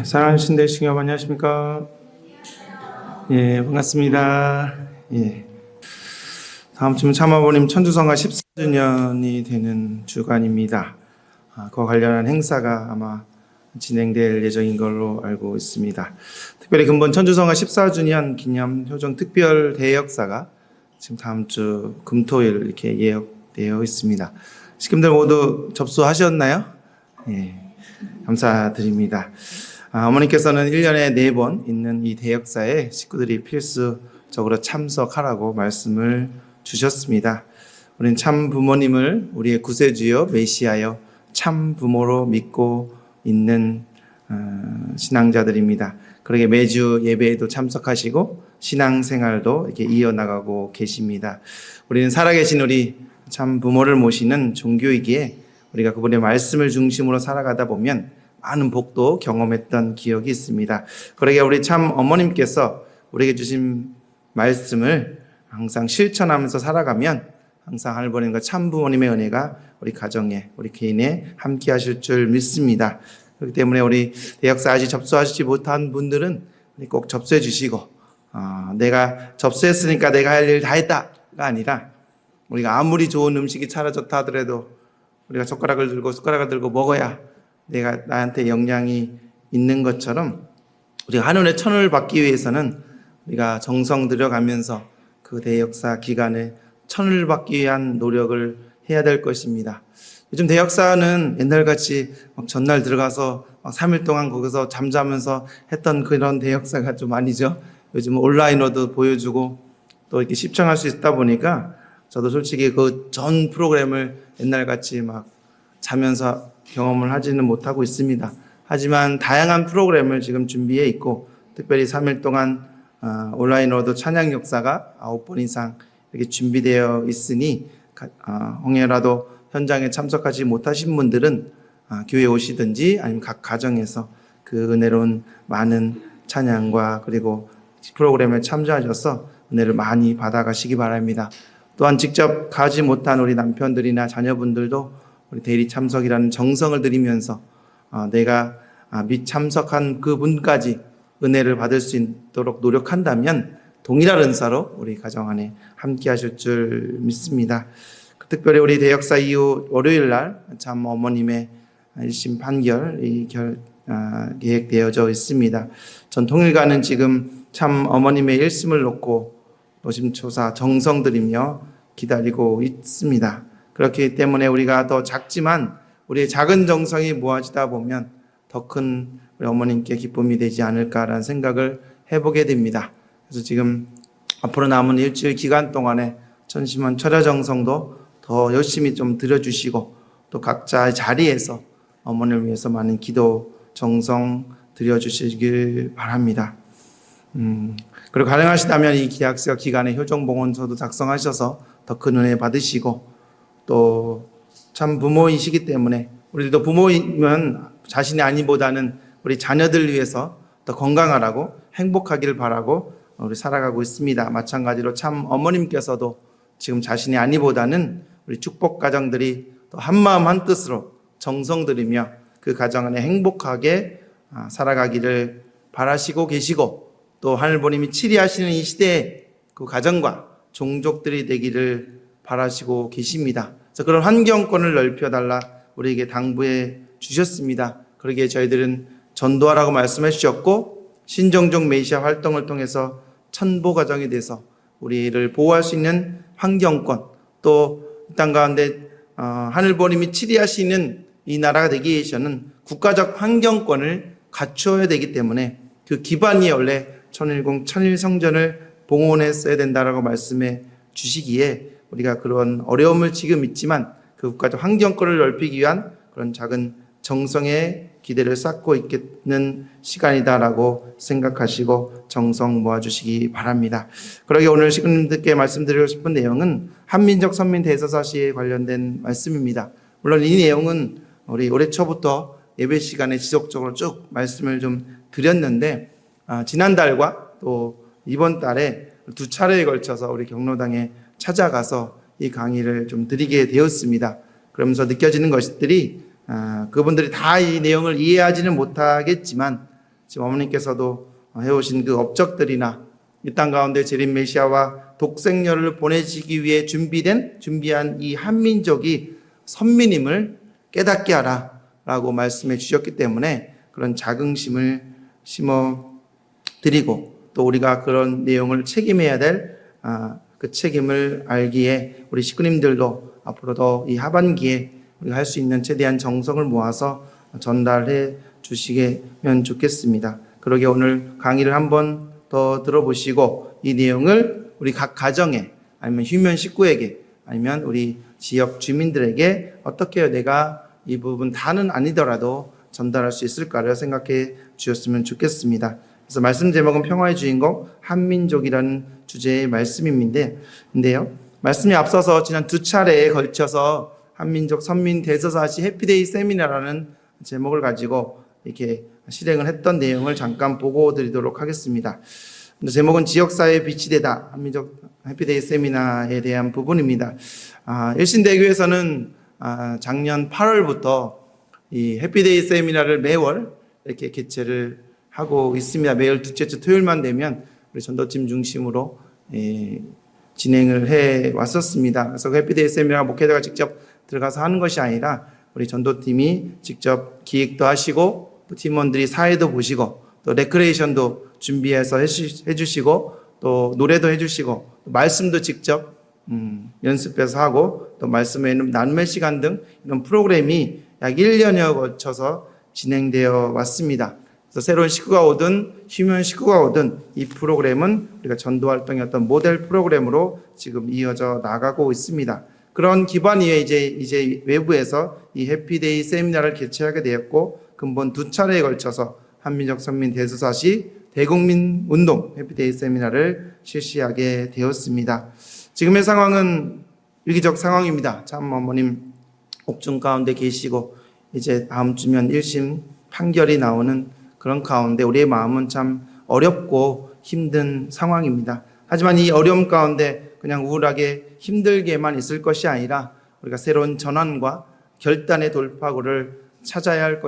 사랑하는 신대식 여러분 안녕하십니까? 예, 반갑습니다. 예. 다음 주면 참아버님 천주성화 14주년이 되는 주간입니다. 그와 관련한 행사가 아마 진행될 예정인 걸로 알고 있습니다. 특별히 근본 천주성화 14주년 기념 효정 특별 대역사가 지금 다음 주 금토일 이렇게 예약되어 있습니다. 식구들 모두 접수하셨나요? 예, 감사드립니다. 어머니께서는 1년에 4번 있는 이 대역사에 식구들이 필수적으로 참석하라고 말씀을 주셨습니다. 우리는 참 부모님을 우리의 구세주여 메시아여 참 부모로 믿고 있는 신앙자들입니다. 그러게 매주 예배에도 참석하시고 신앙생활도 이렇게 이어나가고 계십니다. 우리는 살아계신 우리 참 부모를 모시는 종교이기에 우리가 그분의 말씀을 중심으로 살아가다 보면 많은 복도 경험했던 기억이 있습니다. 그러게 우리 참 어머님께서 우리에게 주신 말씀을 항상 실천하면서 살아가면 항상 하늘버님과 참 부모님의 은혜가 우리 가정에 우리 개인에 함께 하실 줄 믿습니다. 그렇기 때문에 우리 대역사 아직 접수하시지 못한 분들은 꼭 접수해 주시고 내가 접수했으니까 내가 할 일 다 했다가 아니라 우리가 아무리 좋은 음식이 차려졌다 하더라도 우리가 젓가락을 들고 숟가락을 들고 먹어야 내가 나한테 영향이 있는 것처럼 우리가 하늘의 천을 받기 위해서는 우리가 정성 들여가면서 그 대역사 기간에 천을 받기 위한 노력을 해야 될 것입니다. 요즘 대역사는 옛날같이 막 전날 들어가서 막 3일 동안 거기서 잠자면서 했던 그런 대역사가 좀 아니죠. 요즘 온라인으로도 보여주고 또 이렇게 시청할 수 있다 보니까 저도 솔직히 그 전 프로그램을 옛날같이 막 자면서 경험을 하지는 못하고 있습니다. 하지만 다양한 프로그램을 지금 준비해 있고 특별히 3일 동안 온라인으로도 찬양 역사가 9번 이상 이렇게 준비되어 있으니 혹여라도 현장에 참석하지 못하신 분들은 교회에 오시든지 아니면 각 가정에서 그 은혜로운 많은 찬양과 그리고 프로그램에 참조하셔서 은혜를 많이 받아가시기 바랍니다. 또한 직접 가지 못한 우리 남편들이나 자녀분들도 우리 대리 참석이라는 정성을 들이면서 내가 및 참석한 그분까지 은혜를 받을 수 있도록 노력한다면 동일한 은사로 우리 가정 안에 함께 하실 줄 믿습니다. 특별히 우리 대역사 이후 월요일 날 참 어머님의 1심 판결이 계획되어져 있습니다. 전 통일가는 지금 참 어머님의 1심을 놓고 노심초사 정성 들이며 기다리고 있습니다. 그렇기 때문에 우리가 더 작지만 우리의 작은 정성이 모아지다 보면 더 큰 우리 어머님께 기쁨이 되지 않을까라는 생각을 해보게 됩니다. 그래서 지금 앞으로 남은 일주일 기간 동안에 천심원 철야정성도 더 열심히 좀 드려주시고 또 각자의 자리에서 어머니를 위해서 많은 기도 정성 드려주시길 바랍니다. 그리고 가능하시다면 이 기약서 기간에 효정봉헌서도 작성하셔서 더 큰 은혜 받으시고 또 참 부모이시기 때문에 우리도 부모이면 자신의 아니보다는 우리 자녀들 위해서 더 건강하라고 행복하기를 바라고 우리 살아가고 있습니다. 마찬가지로 참 어머님께서도 지금 자신의 아니보다는 우리 축복 가정들이 또 한마음 한뜻으로 정성 들이며 그 가정 안에 행복하게 살아가기를 바라시고 계시고 또 하늘보님이 치리하시는 이 시대에 그 가정과 종족들이 되기를 바라시고 계십니다. 그래서 그런 환경권을 넓혀달라 우리에게 당부해 주셨습니다. 그러기에 저희들은 전도하라고 말씀해 주셨고 신정종 메시아 활동을 통해서 천보가정이 돼서 우리를 보호할 수 있는 환경권 또 이 땅 가운데 하늘보님이 치리하시는 이 나라가 되기 위해서는 국가적 환경권을 갖추어야 되기 때문에 그 기반이 원래 천일성전을 봉헌했어야 된다라고 말씀해 주시기에 우리가 그런 어려움을 지금 있지만 그 국가적 환경권을 넓히기 위한 그런 작은 정성의 기대를 쌓고 있는 시간이다라고 생각하시고 정성 모아주시기 바랍니다. 그러게 오늘 시군님들께 말씀드리고 싶은 내용은 한민족 선민 대서사시에 관련된 말씀입니다. 물론 이 내용은 우리 올해 초부터 예배 시간에 지속적으로 쭉 말씀을 좀 드렸는데 지난달과 또 이번 달에 2차례에 걸쳐서 우리 경로당에 찾아가서 이 강의를 좀 드리게 되었습니다. 그러면서 느껴지는 것들이 그분들이 다 이 내용을 이해하지는 못하겠지만 지금 어머니께서도 해오신 그 업적들이나 이 땅 가운데 재림 메시아와 독생녀를 보내시기 위해 준비한 이 한민족이 선민임을 깨닫게 하라 라고 말씀해 주셨기 때문에 그런 자긍심을 심어드리고 또 우리가 그런 내용을 책임해야 될 그 책임을 알기에 우리 식구님들도 앞으로 더 이 하반기에 우리가 할 수 있는 최대한 정성을 모아서 전달해 주시면 좋겠습니다. 그러게 오늘 강의를 한번 더 들어보시고 이 내용을 우리 각 가정에 아니면 휴면 식구에게 아니면 우리 지역 주민들에게 어떻게 내가 이 부분 다는 아니더라도 전달할 수 있을까를 생각해 주셨으면 좋겠습니다. 그래서 말씀 제목은 평화의 주인공 한민족이라는 주제의 말씀인데요. 말씀이 앞서서 지난 2차례에 걸쳐서 한민족 선민 대서사시 해피데이 세미나라는 제목을 가지고 이렇게 실행을 했던 내용을 잠깐 보고 드리도록 하겠습니다. 제목은 지역사회의 빛이 되다 한민족 해피데이 세미나에 대한 부분입니다. 일신대교에서는 작년 8월부터 이 해피데이 세미나를 매월 이렇게 개최를 하고 있습니다. 매월 둘째 주 토요일만 되면 우리 전도팀 중심으로 진행을 해 왔었습니다. 그래서 해피데이 세미나 목회자가 직접 들어가서 하는 것이 아니라 우리 전도팀이 직접 기획도 하시고 또 팀원들이 사회도 보시고 또 레크레이션도 준비해서 해주시고 또 노래도 해주시고 또 말씀도 직접 연습해서 하고 또 말씀에 나눔의 시간 등 이런 프로그램이 약 1년여 거쳐서 진행되어 왔습니다. 그래서 새로운 식구가 오든 휴면 식구가 오든 이 프로그램은 우리가 전도활동의 어떤 모델 프로그램으로 지금 이어져 나가고 있습니다. 그런 기반 위에 이제 외부에서 이 해피데이 세미나를 개최하게 되었고 근본 2차례에 걸쳐서 한민족 선민 대서사시 대국민 운동 해피데이 세미나를 실시하게 되었습니다. 지금의 상황은 위기적 상황입니다. 참 어머님 옥중 가운데 계시고 이제 다음 주면 1심 판결이 나오는 그런 가운데 우리의 마음은 참 어렵고 힘든 상황입니다. 하지만 이 어려움 가운데 그냥 우울하게 힘들게만 있을 것이 아니라 우리가 새로운 전환과 결단의 돌파구를 찾아야 할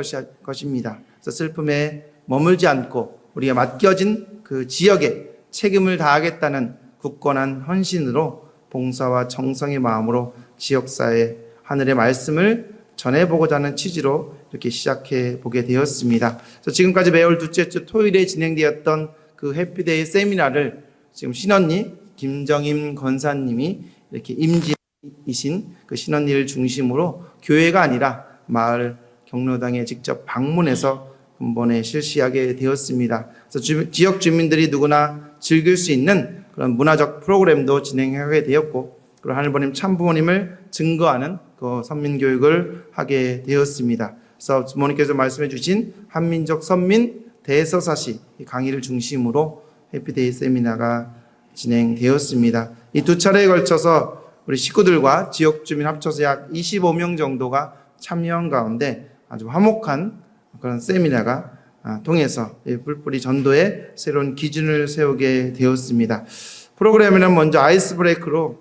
것입니다. 그래서 슬픔에 머물지 않고 우리가 맡겨진 그 지역에 책임을 다하겠다는 굳건한 헌신으로 봉사와 정성의 마음으로 지역사회 하늘의 말씀을 전해보고자 하는 취지로 이렇게 시작해 보게 되었습니다. 그래서 지금까지 매월 둘째 주 토요일에 진행되었던 그 해피데이 세미나를 지금 신언니 김정임 권사님이 이렇게 임지이신 그 신언니를 중심으로 교회가 아니라 마을 경로당에 직접 방문해서 근본에 실시하게 되었습니다. 그래서 지역 주민들이 누구나 즐길 수 있는 그런 문화적 프로그램도 진행하게 되었고, 그리고 하늘부모님 참부모님을 증거하는 그 선민교육을 하게 되었습니다. 그래서 부모님께서 말씀해 주신 한민족 선민 대서사시 강의를 중심으로 해피데이 세미나가 진행되었습니다. 이 2차례에 걸쳐서 우리 식구들과 지역 주민 합쳐서 약 25명 정도가 참여한 가운데 아주 화목한 그런 세미나가 통해서 뿔뿔이 전도의 새로운 기준을 세우게 되었습니다. 프로그램에는 먼저 아이스 브레이크로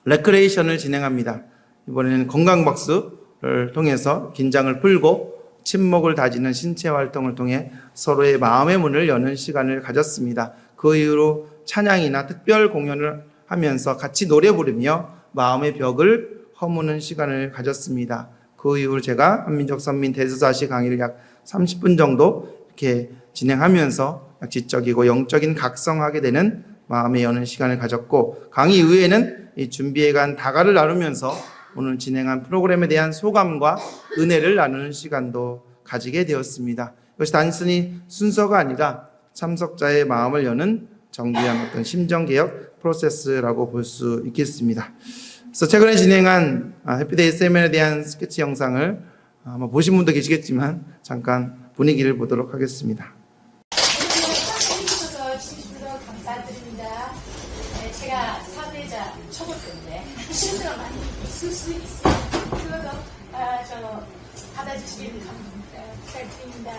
레크레이션을 진행합니다. 이번에는 건강박수를 통해서 긴장을 풀고 친목을 다지는 신체 활동을 통해 서로의 마음의 문을 여는 시간을 가졌습니다. 그 이후로 찬양이나 특별 공연을 하면서 같이 노래 부르며 마음의 벽을 허무는 시간을 가졌습니다. 그 이후로 제가 한민족 선민 대서사시 강의를 약 30분 정도 이렇게 진행하면서 약 지적이고 영적인 각성하게 되는 마음의 여는 시간을 가졌고, 강의 이후에는 이 준비해간 다가를 나누면서 오늘 진행한 프로그램에 대한 소감과 은혜를 나누는 시간도 가지게 되었습니다. 이것이 단순히 순서가 아니라 참석자의 마음을 여는 정교한 어떤 심정개혁 프로세스라고 볼 수 있겠습니다. 그래서 최근에 진행한 해피데이 세미나에 대한 스케치 영상을 아마 보신 분도 계시겠지만 잠깐 분위기를 보도록 하겠습니다. 해주셔서 진심으로 감사드립니다. 제가 사회자 초보 때문에 실수가 많이 있을 수 있어요. 그것도 받아주시길 부탁드립니다.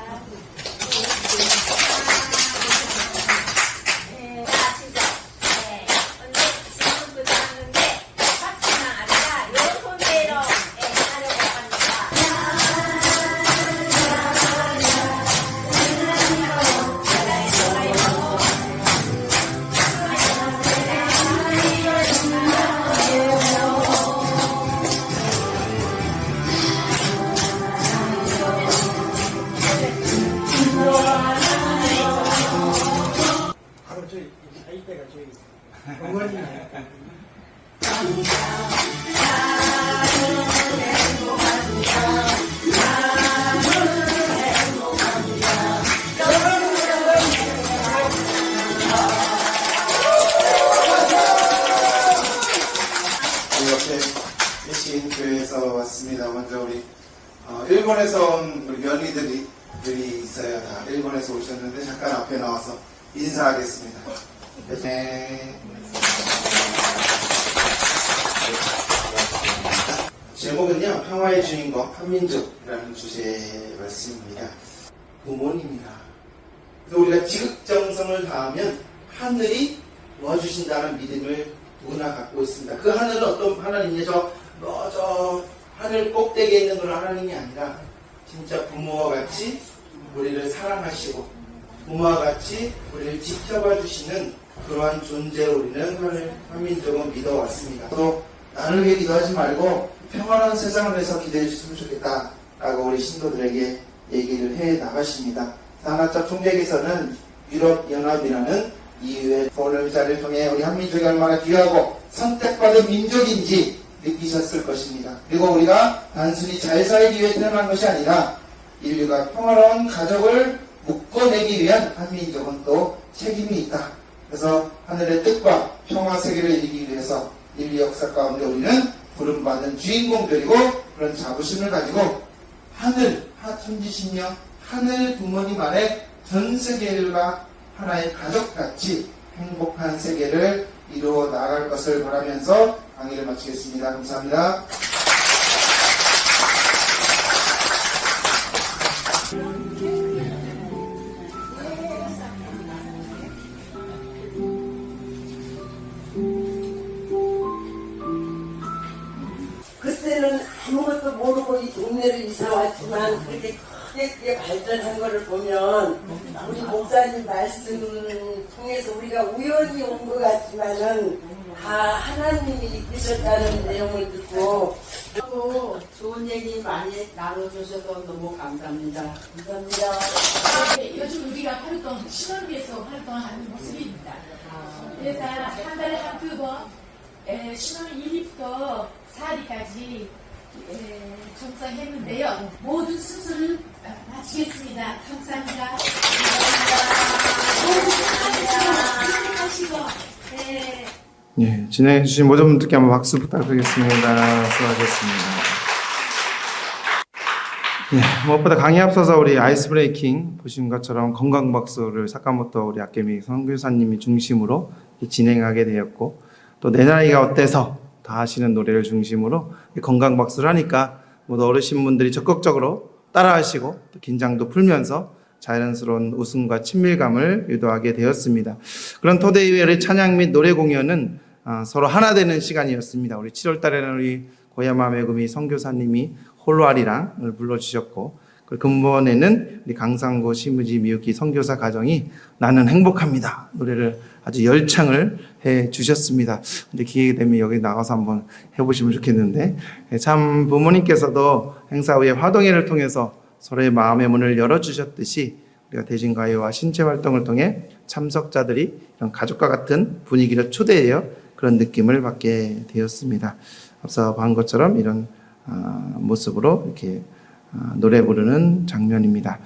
할 때가 저희 어머니 이렇게 계신 교회에서 왔습니다. 먼저 우리 일본에서 온 우리 며느리들이 있어요. 다 일본에서 오셨는데 잠깐 앞에 나와서 인사하겠습니다. 네. 제목은요, 평화의 주인공 한민족이라는 주제의 말씀입니다. 부모님이다. 그래서 우리가 지극정성을 다하면 하늘이 도와주신다는 믿음을 누구나 갖고 있습니다. 그 하늘은 어떤 하나님이죠? 저 하늘 꼭대기에 있는 그런 하나님이 아니라 진짜 부모와 같이 우리를 사랑하시고 부모와 같이 우리를 지켜봐 주시는 그러한 존재로 우리는 한민족은 믿어왔습니다. 또 나를 위해 기도하지 말고 평안한 세상을 위해서 기도해 주셨으면 좋겠다 라고 우리 신도들에게 얘기를 해 나가십니다. 산하적 총회에서는 유럽연합이라는 이후의 오늘 자리를 통해 우리 한민족이 얼마나 귀하고 선택받은 민족인지 느끼셨을 것입니다. 그리고 우리가 단순히 잘 살기 위해 태어난 것이 아니라 인류가 평화로운 가족을 묶어내기 위한 한민족은 또 책임이 있다. 그래서 하늘의 뜻과 평화 세계를 이루기 위해서 인류 역사 가운데 우리는 부름받은 주인공들이고 그런 자부심을 가지고 하늘, 천지신명, 하늘 부모님 아래 전 세계가 하나의 가족같이 행복한 세계를 이루어 나갈 것을 바라면서 강의를 마치겠습니다. 감사합니다. 그때는 아무것도 모르고 이 동네를 이사 왔지만 그렇게 크게 발전한 것을 보면 우리 목사님 말씀을 통해서 우리가 우연히 온 것 같지만은 다 하나님이 이끄셨다는 내용을 듣고 또 좋은 얘기 많이 나눠주셔서 너무 감사합니다. 감사합니다. 네, 요즘 우리가 활동, 신혼비에서 활동하는 모습입니다. 그래서 한 달에 한 두 번, 신혼 1일부터 4일까지 정상했는데요. 모든 수술을 마치겠습니다. 감사합니다. 모두 하시고, 진행해주신 모든 분들께 한번 박수 부탁드리겠습니다. 수고하셨습니다. 무엇보다 강의 앞서서 우리 아이스 브레이킹 보신 것처럼 건강박수를 사카모토 우리 아케미 선교사님이 중심으로 진행하게 되었고, 또 내 나이가 어때서 다 하시는 노래를 중심으로 건강박수를 하니까 모두 어르신분들이 적극적으로 따라하시고 또 긴장도 풀면서 자연스러운 웃음과 친밀감을 유도하게 되었습니다. 그런 토대의회의 찬양 및 노래 공연은 서로 하나 되는 시간이었습니다. 우리 7월 달에는 우리 고야마 메구미 선교사님이 홀로아리랑을 불러주셨고, 그 근본에는 우리 강상구 시무지 미유키 선교사 가정이 나는 행복합니다 노래를 아주 열창을 해 주셨습니다. 근데 기회가 되면 여기 나가서 한번 해보시면 좋겠는데, 참 부모님께서도 행사 후에 화동회를 통해서 서로의 마음의 문을 열어주셨듯이 우리가 대진가요와 신체 활동을 통해 참석자들이 이런 가족과 같은 분위기를 초대해요 그런 느낌을 받게 되었습니다. 앞서 본 것처럼 이런 모습으로 이렇게 노래 부르는 장면입니다.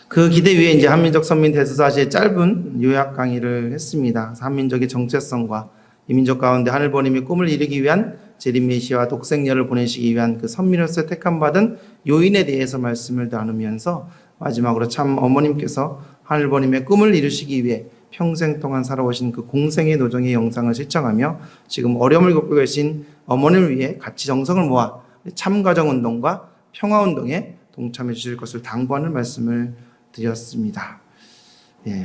그 기대 위에 이제 한민족 선민 대수사시의 짧은 요약 강의를 했습니다. 한민족의 정체성과 이민족 가운데 하늘버님이 꿈을 이루기 위한 재림 메시아와 독생녀를 보내시기 위한 그 선민으로서 택함받은 요인에 대해서 말씀을 나누면서 마지막으로 참 어머님께서 하늘버님의 꿈을 이루시기 위해 평생 동안 살아오신 그 공생의 노정의 영상을 시청하며 지금 어려움을 겪고 계신 어머님을 위해 같이 정성을 모아 참가정운동과 평화운동에 동참해 주실 것을 당부하는 말씀을 드렸습니다.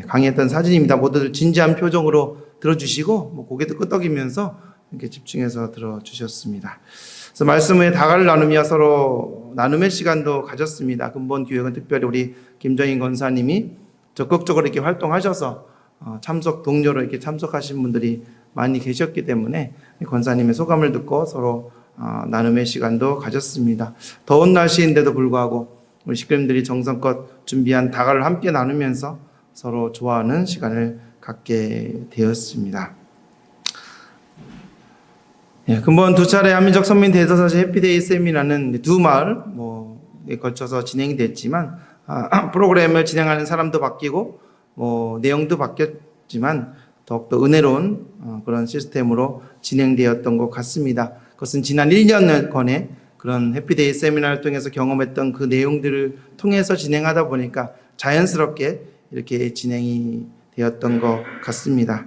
강의했던 사진입니다. 모두들 진지한 표정으로 들어주시고 고개도 끄덕이면서 이렇게 집중해서 들어주셨습니다. 그래서 말씀 후에 다가를 나누며 서로 나눔의 시간도 가졌습니다. 근본 교육은 특별히 우리 김정인 권사님이 적극적으로 이렇게 활동하셔서 참석 동료로 이렇게 참석하신 분들이 많이 계셨기 때문에 권사님의 소감을 듣고 서로 나눔의 시간도 가졌습니다. 더운 날씨인데도 불구하고 우리 식구님들이 정성껏 준비한 다가를 함께 나누면서 서로 좋아하는 시간을 갖게 되었습니다. 예, 근본 두 차례 한민족 선민 대서사시 해피데이 세미나는 두 마을에 걸쳐서 진행이 됐지만 프로그램을 진행하는 사람도 바뀌고 내용도 바뀌었지만 더욱더 은혜로운 그런 시스템으로 진행되었던 것 같습니다. 그것은 지난 1년간의 그런 해피데이 세미나를 통해서 경험했던 그 내용들을 통해서 진행하다 보니까 자연스럽게 이렇게 진행이 되었던 것 같습니다.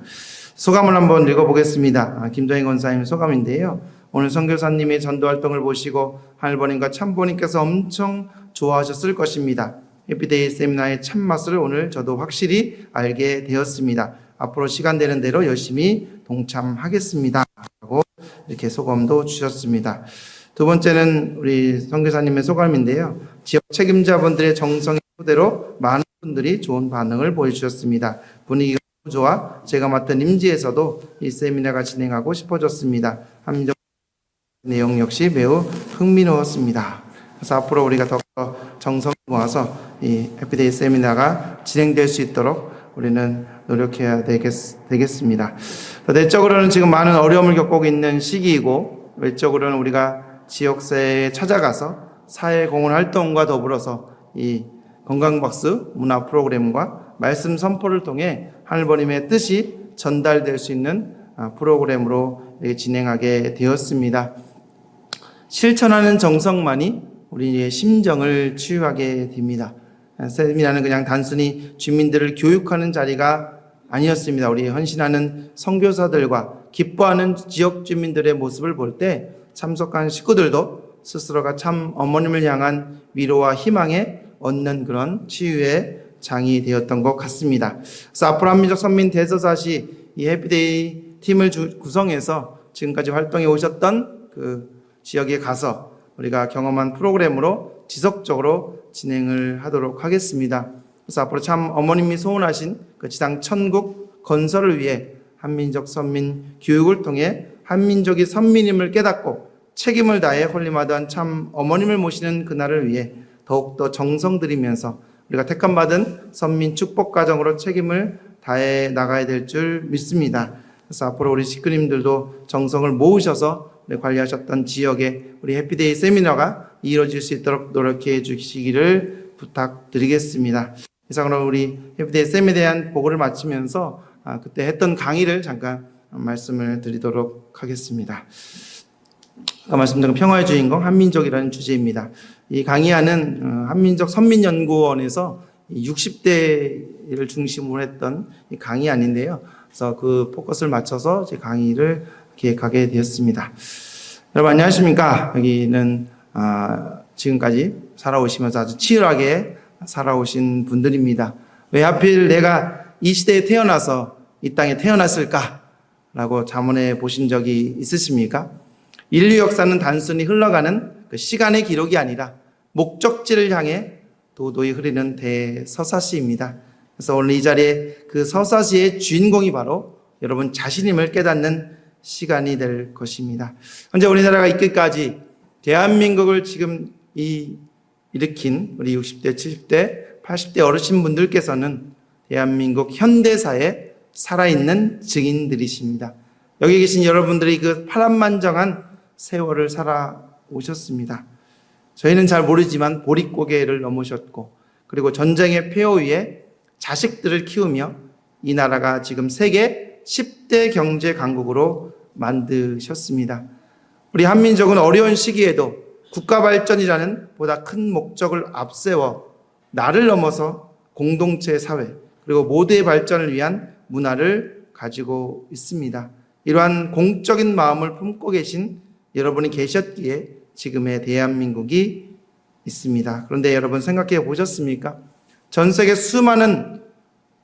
소감을 한번 읽어보겠습니다. 김정희 권사님 소감인데요. 오늘 선교사님의 전도활동을 보시고 하늘버님과 참보님께서 엄청 좋아하셨을 것입니다. 해피데이 세미나의 참맛을 오늘 저도 확실히 알게 되었습니다. 앞으로 시간 되는 대로 열심히 동참하겠습니다. 라고 이렇게 소감도 주셨습니다. 두 번째는 우리 선교사님의 소감인데요. 지역 책임자분들의 정성의 토대로 많은 분들이 좋은 반응을 보여주셨습니다. 분위기가 좋아 제가 맡은 임지에서도 이 세미나가 진행하고 싶어졌습니다. 한민족 내용 역시 매우 흥미로웠습니다. 그래서 앞으로 우리가 더 정성을 모아서 이 해피데이 세미나가 진행될 수 있도록 우리는 노력해야 되겠습니다. 내적으로는 지금 많은 어려움을 겪고 있는 시기이고 외적으로는 우리가 지역사회에 찾아가서 사회공헌 활동과 더불어서 이 건강박스 문화 프로그램과 말씀 선포를 통해 하늘버님의 뜻이 전달될 수 있는 프로그램으로 진행하게 되었습니다. 실천하는 정성만이 우리의 심정을 치유하게 됩니다. 세미나는 그냥 단순히 주민들을 교육하는 자리가 아니었습니다. 우리 헌신하는 선교사들과 기뻐하는 지역 주민들의 모습을 볼 때 참석한 식구들도 스스로가 참 어머님을 향한 위로와 희망에 얻는 그런 치유의 장이 되었던 것 같습니다. 그래서 앞으로 한민족 선민 대서사시 이 해피데이 팀을 구성해서 지금까지 활동해 오셨던 그 지역에 가서 우리가 경험한 프로그램으로 지속적으로 진행을 하도록 하겠습니다. 그래서 앞으로 참 어머님이 소원하신 그 지상 천국 건설을 위해 한민족 선민 교육을 통해 한민족이 선민임을 깨닫고 책임을 다해 홀리마다한 참 어머님을 모시는 그날을 위해 더욱더 정성 들이면서 우리가 택함받은 선민 축복 가정으로 책임을 다해 나가야 될 줄 믿습니다. 그래서 앞으로 우리 식구님들도 정성을 모으셔서 관리하셨던 지역에 우리 해피데이 세미나가 이루어질 수 있도록 노력해 주시기를 부탁드리겠습니다. 이상으로 우리 해피데이 세미나에 대한 보고를 마치면서 그때 했던 강의를 잠깐 말씀을 드리도록 하겠습니다. 아까 말씀드린 평화의 주인공 한민족이라는 주제입니다. 이 강의하는 한민족 선민연구원에서 60대를 중심으로 했던 이 강의 아닌데요. 그래서 그 포커스를 맞춰서 제 강의를 기획하게 되었습니다. 여러분 안녕하십니까? 여기는 지금까지 살아오시면서 아주 치열하게 살아오신 분들입니다. 왜 하필 내가 이 시대에 태어나서 이 땅에 태어났을까? 라고 자문해 보신 적이 있으십니까? 인류 역사는 단순히 흘러가는 그 시간의 기록이 아니라 목적지를 향해 도도히 흐르는 대서사시입니다. 그래서 오늘 이 자리에 그 서사시의 주인공이 바로 여러분 자신임을 깨닫는 시간이 될 것입니다. 현재 우리나라가 있기까지 대한민국을 지금 일으킨 우리 60대, 70대, 80대 어르신분들께서는 대한민국 현대사에 살아있는 증인들이십니다. 여기 계신 여러분들이 그 파란만장한 세월을 살아오셨습니다. 저희는 잘 모르지만 보릿고개를 넘으셨고 그리고 전쟁의 폐허 위에 자식들을 키우며 이 나라가 지금 세계 10대 경제 강국으로 만드셨습니다. 우리 한민족은 어려운 시기에도 국가 발전이라는 보다 큰 목적을 앞세워 나를 넘어서 공동체 사회 그리고 모두의 발전을 위한 문화를 가지고 있습니다. 이러한 공적인 마음을 품고 계신 여러분이 계셨기에 지금의 대한민국이 있습니다. 그런데 여러분 생각해 보셨습니까? 전 세계 수많은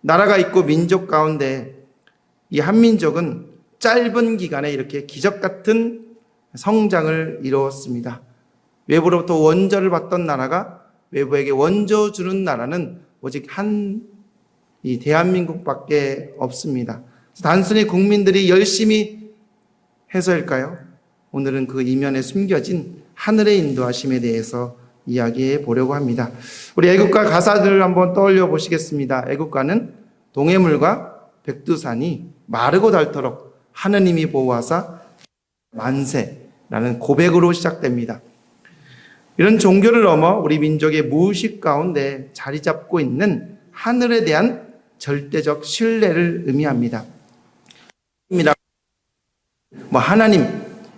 나라가 있고 민족 가운데 이 한민족은 짧은 기간에 이렇게 기적 같은 성장을 이루었습니다. 외부로부터 원조를 받던 나라가 외부에게 원조 주는 나라는 오직 이 대한민국밖에 없습니다. 단순히 국민들이 열심히 해서일까요? 오늘은 그 이면에 숨겨진 하늘의 인도하심에 대해서 이야기해 보려고 합니다. 우리 애국가 가사들을 한번 떠올려 보시겠습니다. 애국가는 동해물과 백두산이 마르고 닳도록 하느님이 보호하사 만세라는 고백으로 시작됩니다. 이런 종교를 넘어 우리 민족의 무의식 가운데 자리 잡고 있는 하늘에 대한 절대적 신뢰를 의미합니다. 하나님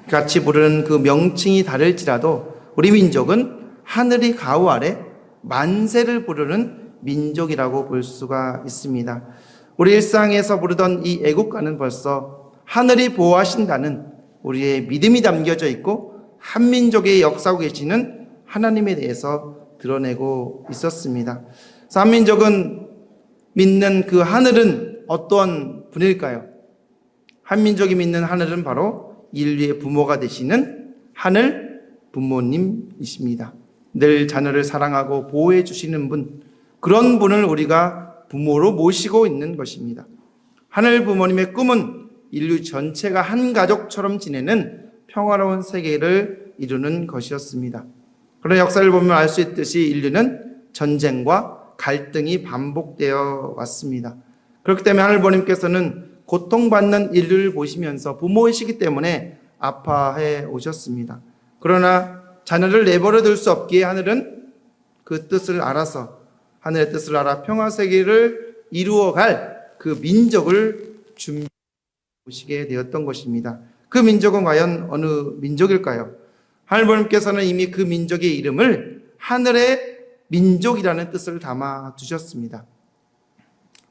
같이 부르는 그 명칭이 다를지라도 우리 민족은 하늘이 가우 아래 만세를 부르는 민족이라고 볼 수가 있습니다. 우리 일상에서 부르던 이 애국가는 벌써 하늘이 보호하신다는 우리의 믿음이 담겨져 있고 한민족의 역사하고 계시는 하나님에 대해서 드러내고 있었습니다. 한민족은 믿는 그 하늘은 어떠한 분일까요? 한민족이 믿는 하늘은 바로 인류의 부모가 되시는 하늘 부모님이십니다. 늘 자녀를 사랑하고 보호해 주시는 분, 그런 분을 우리가 부모로 모시고 있는 것입니다. 하늘 부모님의 꿈은 인류 전체가 한 가족처럼 지내는 평화로운 세계를 이루는 것이었습니다. 그런 역사를 보면 알 수 있듯이 인류는 전쟁과 갈등이 반복되어 왔습니다. 그렇기 때문에 하늘 부모님께서는 고통받는 인류를 보시면서 부모이시기 때문에 아파해 오셨습니다. 그러나 자녀를 내버려 둘 수 없기에 하늘은 그 뜻을 알아서 하늘의 뜻을 알아 평화세계를 이루어갈 그 민족을 준비하시게 되었던 것입니다. 그 민족은 과연 어느 민족일까요? 하늘부모님께서는 이미 그 민족의 이름을 하늘의 민족이라는 뜻을 담아 두셨습니다.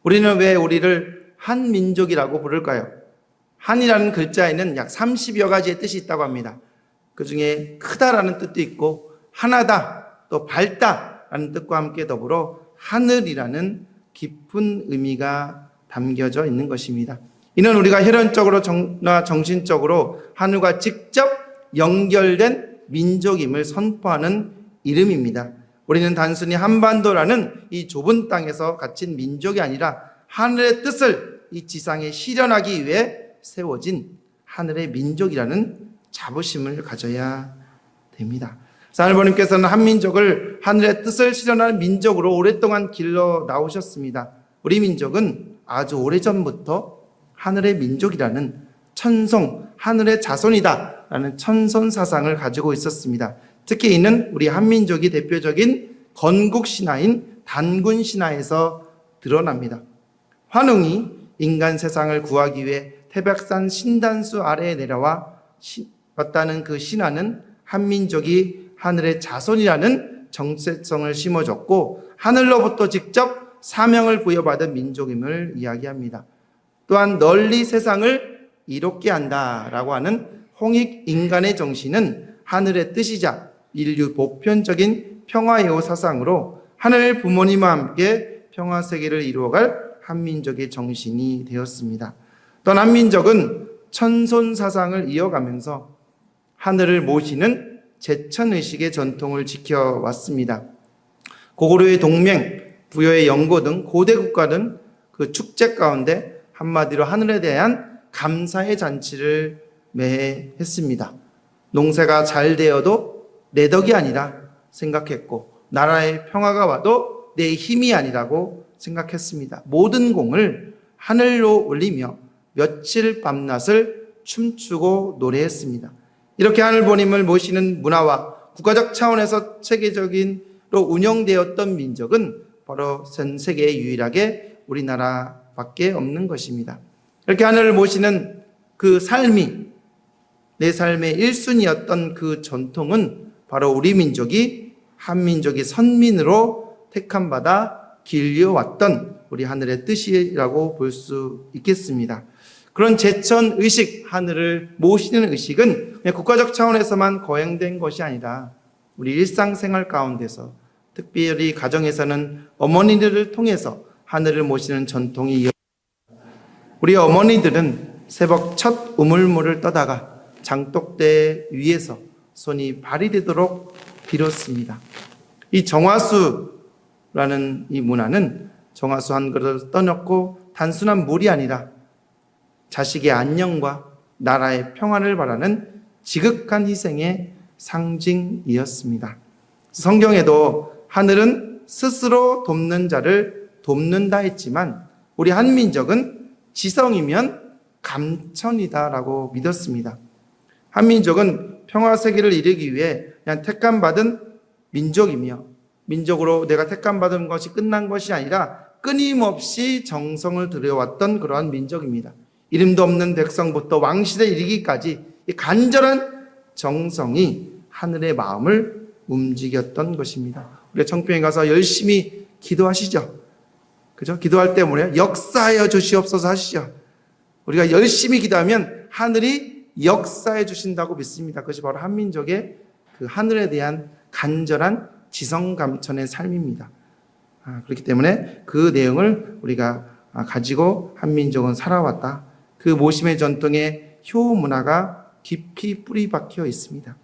우리는 왜 우리를 한민족이라고 부를까요? 한이라는 글자에는 약 30여 가지의 뜻이 있다고 합니다. 그 중에 크다라는 뜻도 있고 하나다, 또 밝다라는 뜻과 함께 더불어 하늘이라는 깊은 의미가 담겨져 있는 것입니다. 이는 우리가 혈연적으로나 정신적으로 하늘과 직접 연결된 민족임을 선포하는 이름입니다. 우리는 단순히 한반도라는 이 좁은 땅에서 갇힌 민족이 아니라 하늘의 뜻을 이 지상에 실현하기 위해 세워진 하늘의 민족이라는 자부심을 가져야 됩니다. 하늘부모님께서는 한민족을 하늘의 뜻을 실현하는 민족으로 오랫동안 길러 나오셨습니다. 우리 민족은 아주 오래전부터 하늘의 민족이라는 천성, 하늘의 자손이다 라는 천선 사상을 가지고 있었습니다. 특히 이는 우리 한민족이 대표적인 건국 신화인 단군 신화에서 드러납니다. 환웅이 인간 세상을 구하기 위해 태백산 신단수 아래에 내려와 왔다는 그 신화는 한민족이 하늘의 자손이라는 정체성을 심어줬고 하늘로부터 직접 사명을 부여받은 민족임을 이야기합니다. 또한 널리 세상을 이롭게 한다라고 하는 홍익 인간의 정신은 하늘의 뜻이자 인류 보편적인 평화예호 사상으로 하늘 부모님과 함께 평화세계를 이루어갈 한민족의 정신이 되었습니다. 또한 한민족은 천손 사상을 이어가면서 하늘을 모시는 제천의식의 전통을 지켜왔습니다. 고구려의 동맹, 부여의 연고 등 고대 국가는 그 축제 가운데 한마디로 하늘에 대한 감사의 잔치를 매해 했습니다. 농사가 잘 되어도 내 덕이 아니라 생각했고 나라의 평화가 와도 내 힘이 아니라고 생각했습니다. 모든 공을 하늘로 올리며 며칠 밤낮을 춤추고 노래했습니다. 이렇게 하늘부모님을 모시는 문화와 국가적 차원에서 체계적으로 운영되었던 민족은 바로 전 세계에 유일하게 우리나라밖에 없는 것입니다. 이렇게 하늘을 모시는 그 삶이 내 삶의 1순위였던 그 전통은 바로 우리 민족이 한민족이 선민으로 택함받아 길려왔던 우리 하늘의 뜻이라고 볼 수 있겠습니다. 그런 제천의식, 하늘을 모시는 의식은 그냥 국가적 차원에서만 거행된 것이 아니라 우리 일상생활 가운데서 특별히 가정에서는 어머니들을 통해서 하늘을 모시는 전통이 이어집니다. 우리 어머니들은 새벽 첫 우물물을 떠다가 장독대 위에서 손이 발이 되도록 빌었습니다. 이 정화수라는 이 문화는 정화수 한 그릇을 떠놓고 단순한 물이 아니라 자식의 안녕과 나라의 평안을 바라는 지극한 희생의 상징이었습니다. 성경에도 하늘은 스스로 돕는 자를 돕는다 했지만 우리 한민족은 지성이면 감천이다라고 믿었습니다. 한민족은 평화세계를 이루기 위해 그냥 택감받은 민족이며 민족으로 내가 택감받은 것이 끝난 것이 아니라 끊임없이 정성을 들여왔던 그러한 민족입니다. 이름도 없는 백성부터 왕실에 이르기까지 이 간절한 정성이 하늘의 마음을 움직였던 것입니다. 우리가 청평에 가서 열심히 기도하시죠. 그죠? 기도할 때 뭐래요? 역사하여 주시옵소서 하시죠. 우리가 열심히 기도하면 하늘이 역사해 주신다고 믿습니다. 그것이 바로 한민족의 그 하늘에 대한 간절한 지성감천의 삶입니다. 그렇기 때문에 그 내용을 우리가 가지고 한민족은 살아왔다. 그 모심의 전통에 효 문화가 깊이 뿌리 박혀 있습니다.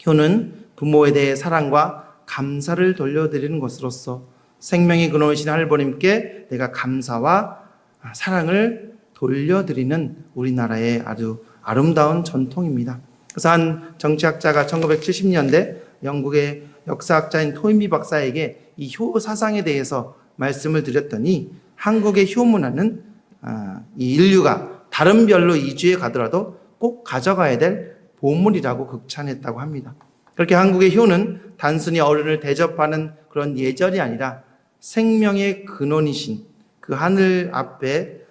효는 부모에 대해 사랑과 감사를 돌려드리는 것으로서 생명의 근원이신 하늘부모님께 내가 감사와 사랑을 돌려드리는 우리나라의 아주 아름다운 전통입니다. 그래서 한 정치학자가 1970년대 영국의 역사학자인 토인비 박사에게 이 효 사상에 대해서 말씀을 드렸더니 한국의 효 문화는 이 인류가 다른 별로 이주해 가더라도 꼭 가져가야 될 보물이라고 극찬했다고 합니다. 그렇게 한국의 효는 단순히 어른을 대접하는 그런 예절이 아니라 생명의 근원이신 그 하늘 앞에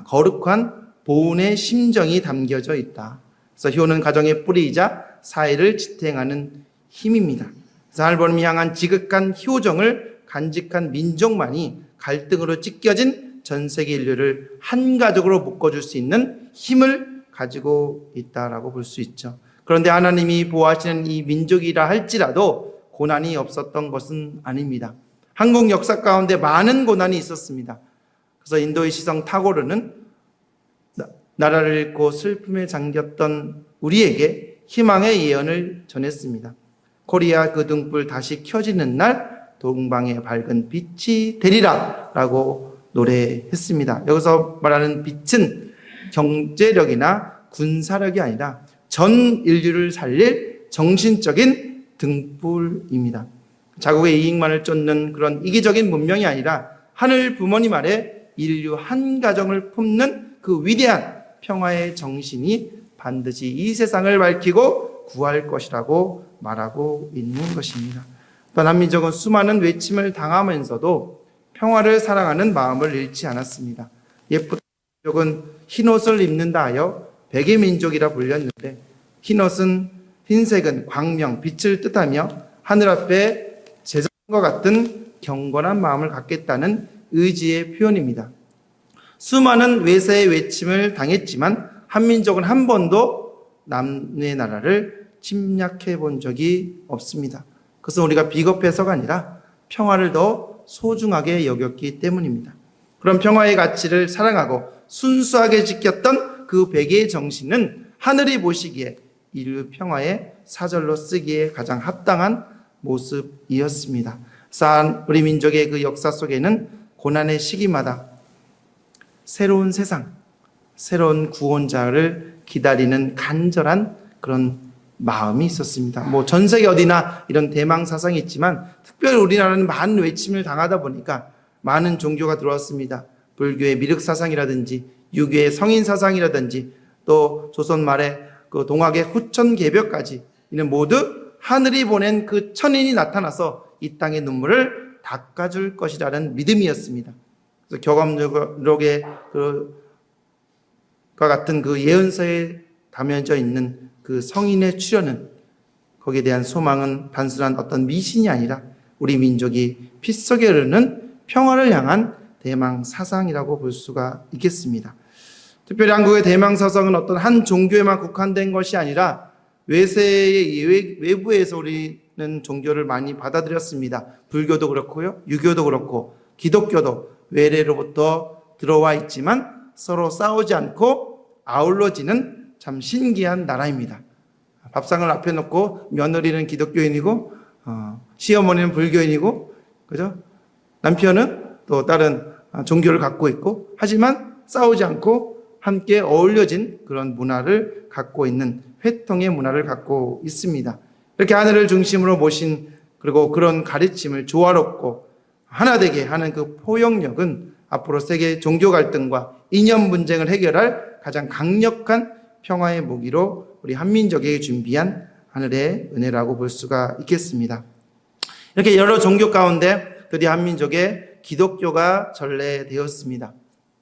거룩한 보은의 심정이 담겨져 있다. 그래서 효는 가정의 뿌리이자 사회를 지탱하는 힘입니다. 그래서 하늘부모님이 향한 지극한 효정을 간직한 민족만이 갈등으로 찢겨진 전 세계 인류를 한 가족으로 묶어줄 수 있는 힘을 가지고 있다라고 볼 수 있죠. 그런데 하나님이 보호하시는 이 민족이라 할지라도 고난이 없었던 것은 아닙니다. 한국 역사 가운데 많은 고난이 있었습니다. 그래서 인도의 시성 타고르는 나라를 잃고 슬픔에 잠겼던 우리에게 희망의 예언을 전했습니다. 코리아 그 등불 다시 켜지는 날 동방의 밝은 빛이 되리라 라고 노래했습니다. 여기서 말하는 빛은 경제력이나 군사력이 아니라 전 인류를 살릴 정신적인 등불입니다. 자국의 이익만을 쫓는 그런 이기적인 문명이 아니라 하늘 부모님 아래 인류 한 가정을 품는 그 위대한 평화의 정신이 반드시 이 세상을 밝히고 구할 것이라고 말하고 있는 것입니다. 또한 한민족은 수많은 외침을 당하면서도 평화를 사랑하는 마음을 잃지 않았습니다. 옛부터 민족은 흰옷을 입는다 하여 백의 민족이라 불렸는데 흰색은 광명, 빛을 뜻하며 하늘 앞에 제정과 같은 경건한 마음을 갖겠다는 의지의 표현입니다. 수많은 외세의 외침을 당했지만 한민족은 한 번도 남의 나라를 침략해 본 적이 없습니다. 그것은 우리가 비겁해서가 아니라 평화를 더 소중하게 여겼기 때문입니다. 그런 평화의 가치를 사랑하고 순수하게 지켰던 그 백의 정신은 하늘이 보시기에 인류 평화의 사절로 쓰기에 가장 합당한 모습이었습니다. 그래서 우리 민족의 그 역사 속에는 고난의 시기마다 새로운 세상, 새로운 구원자를 기다리는 간절한 그런 마음이 있었습니다. 전 세계 어디나 이런 대망 사상이 있지만 특별히 우리나라는 많은 외침을 당하다 보니까 많은 종교가 들어왔습니다. 불교의 미륵 사상이라든지 유교의 성인 사상이라든지 또 조선 말의 그 동학의 후천 개벽까지 이는 모두 하늘이 보낸 그 천인이 나타나서 이 땅의 눈물을 닦아줄 것이라는 믿음이었습니다. 그래서 경험록의 과 같은 그 예언서에 담겨져 있는 그 성인의 출현은 거기에 대한 소망은 단순한 어떤 미신이 아니라 우리 민족이 피 속에 흐르는 평화를 향한 대망 사상이라고 볼 수가 있겠습니다. 특별히 한국의 대망 사상은 어떤 한 종교에만 국한된 것이 아니라 외세의 외부에서 우리는 종교를 많이 받아들였습니다. 불교도 그렇고요, 유교도 그렇고 기독교도 외래로부터 들어와 있지만 서로 싸우지 않고 아울러지는 참 신기한 나라입니다. 밥상을 앞에 놓고 며느리는 기독교인이고 시어머니는 불교인이고, 그죠? 남편은 또 다른 종교를 갖고 있고, 하지만 싸우지 않고 함께 어울려진 그런 문화를 갖고 있는 회통의 문화를 갖고 있습니다. 이렇게 하늘을 중심으로 모신 그리고 그런 가르침을 조화롭고 하나 되게 하는 그 포용력은 앞으로 세계 종교 갈등과 이념 분쟁을 해결할 가장 강력한 평화의 무기로 우리 한민족에게 준비한 하늘의 은혜라고 볼 수가 있겠습니다. 이렇게 여러 종교 가운데 드디어 한민족의 기독교가 전래되었습니다.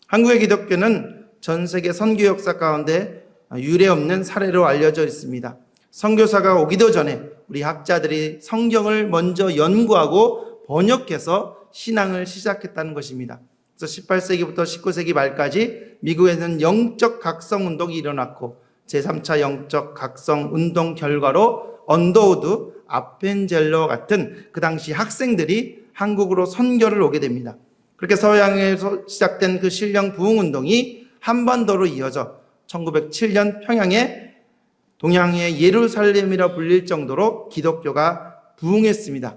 한국의 기독교는 전 세계 선교 역사 가운데 유례없는 사례로 알려져 있습니다. 선교사가 오기도 전에 우리 학자들이 성경을 먼저 연구하고 번역해서 신앙을 시작했다는 것입니다. 그래서 18세기부터 19세기 말까지 미국에는 영적 각성 운동이 일어났고 제3차 영적 각성 운동 결과로 언더우드, 아펜젤러 같은 그 당시 학생들이 한국으로 선교를 오게 됩니다. 그렇게 서양에서 시작된 그 신령 부흥 운동이 한반도로 이어져 1907년 평양에 동양의 예루살렘이라 불릴 정도로 기독교가 부흥했습니다.